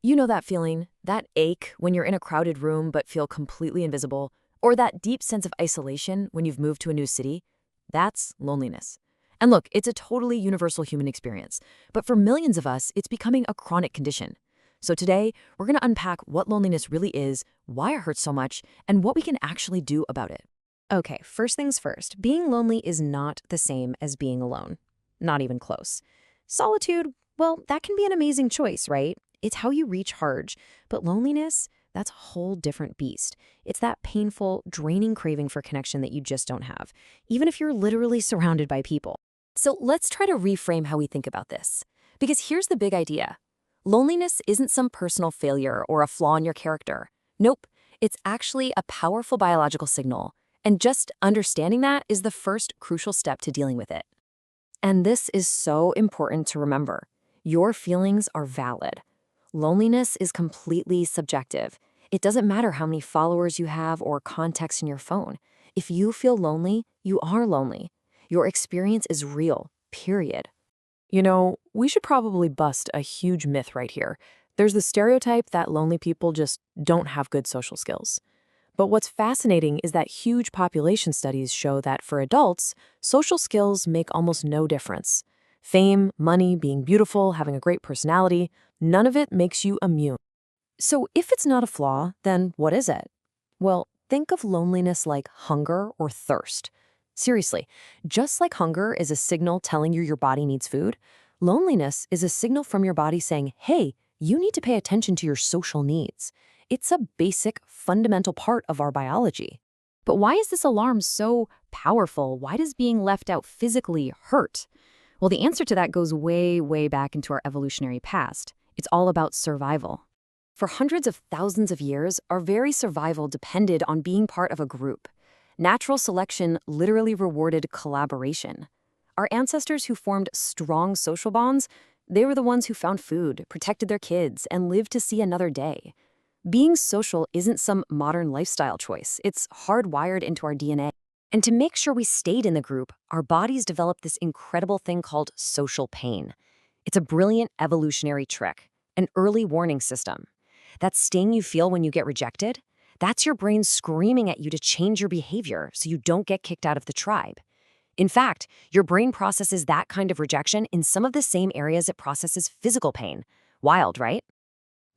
You know that feeling, that ache when you're in a crowded room but feel completely invisible, or that deep sense of isolation when you've moved to a new city? That's loneliness. And look, it's a totally universal human experience, but for millions of us, it's becoming a chronic condition. So today, we're going to unpack what loneliness really is, why it hurts so much, and what we can actually do about it. Okay, first things first, being lonely is not the same as being alone. Not even close. Solitude, well, that can be an amazing choice, right? It's how you recharge. But loneliness, that's a whole different beast. It's that painful, draining craving for connection that you just don't have, even if you're literally surrounded by people. So let's try to reframe how we think about this. Because here's the big idea. Loneliness isn't some personal failure or a flaw in your character. Nope, it's actually a powerful biological signal. And just understanding that is the first crucial step to dealing with it. And this is so important to remember. Your feelings are valid. Loneliness is completely subjective. It doesn't matter how many followers you have or contacts in your phone. If you feel lonely, you are lonely. Your experience is real, period. We should probably bust a huge myth right here. There's the stereotype that lonely people just don't have good social skills. But what's fascinating is that huge population studies show that for adults, social skills make almost no difference. Fame, money, being beautiful, having a great personality, none of it makes you immune. So if it's not a flaw, then what is it? Well, think of loneliness like hunger or thirst. Seriously, just like hunger is a signal telling you your body needs food, loneliness is a signal from your body saying, hey, you need to pay attention to your social needs. It's a basic, fundamental part of our biology. But why is this alarm so powerful? Why does being left out physically hurt? Well, the answer to that goes way, way back into our evolutionary past. It's all about survival. For hundreds of thousands of years, our very survival depended on being part of a group. Natural selection literally rewarded collaboration. Our ancestors who formed strong social bonds, they were the ones who found food, protected their kids, and lived to see another day. Being social isn't some modern lifestyle choice. It's hardwired into our DNA. And to make sure we stayed in the group, our bodies developed this incredible thing called social pain. It's a brilliant evolutionary trick, an early warning system. That sting you feel when you get rejected, that's your brain screaming at you to change your behavior so you don't get kicked out of the tribe. In fact, your brain processes that kind of rejection in some of the same areas it processes physical pain. Wild, right?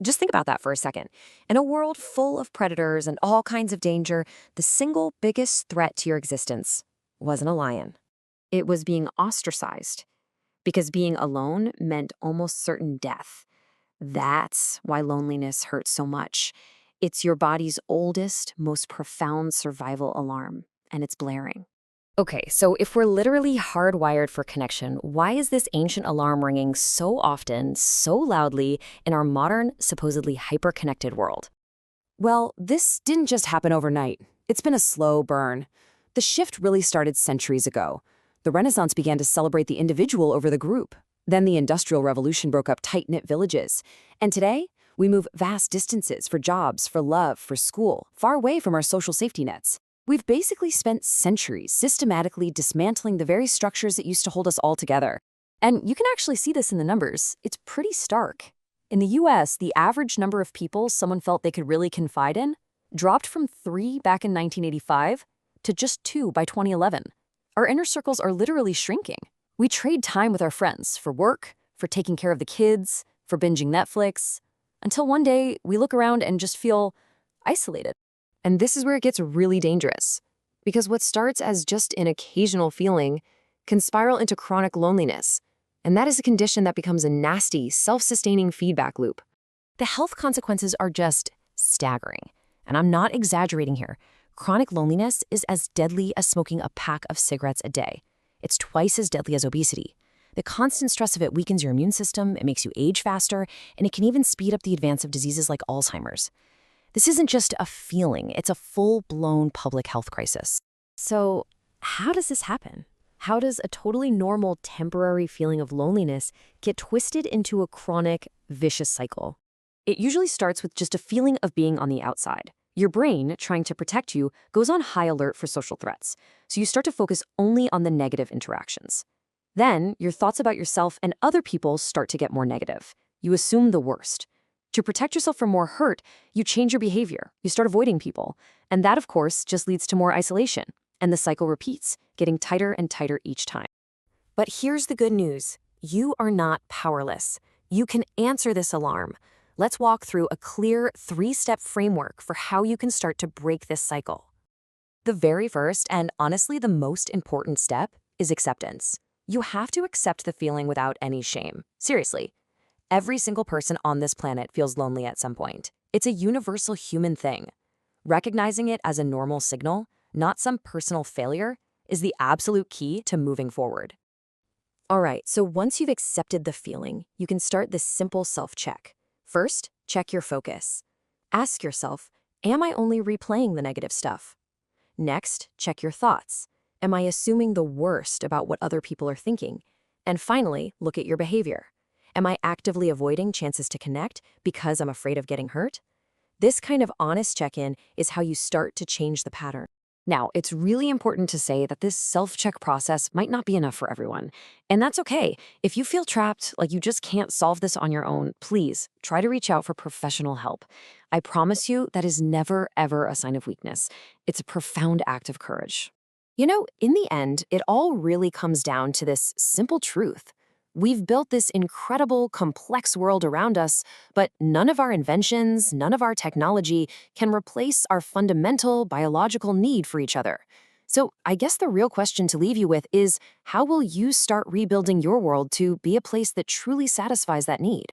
Just think about that for a second. In a world full of predators and all kinds of danger, the single biggest threat to your existence wasn't a lion. It was being ostracized, because being alone meant almost certain death. That's why loneliness hurts so much. It's your body's oldest, most profound survival alarm, and it's blaring. Okay, so if we're literally hardwired for connection, why is this ancient alarm ringing so often, so loudly, in our modern, supposedly hyper-connected world? Well, this didn't just happen overnight. It's been a slow burn. The shift really started centuries ago. The Renaissance began to celebrate the individual over the group. Then the Industrial Revolution broke up tight-knit villages. And today, we move vast distances for jobs, for love, for school, far away from our social safety nets. We've basically spent centuries systematically dismantling the very structures that used to hold us all together. And you can actually see this in the numbers. It's pretty stark. In the US, the average number of people someone felt they could really confide in dropped from 3 back in 1985 to just 2 by 2011. Our inner circles are literally shrinking. We trade time with our friends for work, for taking care of the kids, for binging Netflix, until one day we look around and just feel isolated. And this is where it gets really dangerous, because what starts as just an occasional feeling can spiral into chronic loneliness, and that is a condition that becomes a nasty, self-sustaining feedback loop. The health consequences are just staggering, and I'm not exaggerating here. Chronic loneliness is as deadly as smoking a pack of cigarettes a day. It's twice as deadly as obesity. The constant stress of it weakens your immune system, it makes you age faster, and it can even speed up the advance of diseases like Alzheimer's. This isn't just a feeling, it's a full-blown public health crisis. So, how does this happen? How does a totally normal temporary feeling of loneliness get twisted into a chronic, vicious cycle? It usually starts with just a feeling of being on the outside. Your brain, trying to protect you, goes on high alert for social threats, so you start to focus only on the negative interactions. Then, your thoughts about yourself and other people start to get more negative. You assume the worst. To protect yourself from more hurt, you change your behavior. You start avoiding people. And that, of course, just leads to more isolation. And the cycle repeats, getting tighter and tighter each time. But here's the good news. You are not powerless. You can answer this alarm. Let's walk through a clear 3-step framework for how you can start to break this cycle. The very first, and honestly the most important step, is acceptance. You have to accept the feeling without any shame. Seriously. Every single person on this planet feels lonely at some point. It's a universal human thing. Recognizing it as a normal signal, not some personal failure, is the absolute key to moving forward. All right, so once you've accepted the feeling, you can start this simple self-check. First, check your focus. Ask yourself, am I only replaying the negative stuff? Next, check your thoughts. Am I assuming the worst about what other people are thinking? And finally, look at your behavior. Am I actively avoiding chances to connect because I'm afraid of getting hurt? This kind of honest check-in is how you start to change the pattern. Now, it's really important to say that this self-check process might not be enough for everyone. And that's okay. If you feel trapped, like you just can't solve this on your own, please try to reach out for professional help. I promise you that is never, ever a sign of weakness. It's a profound act of courage. You know, in the end, it all really comes down to this simple truth. We've built this incredible, complex world around us, but none of our inventions, none of our technology can replace our fundamental biological need for each other. So I guess the real question to leave you with is, how will you start rebuilding your world to be a place that truly satisfies that need?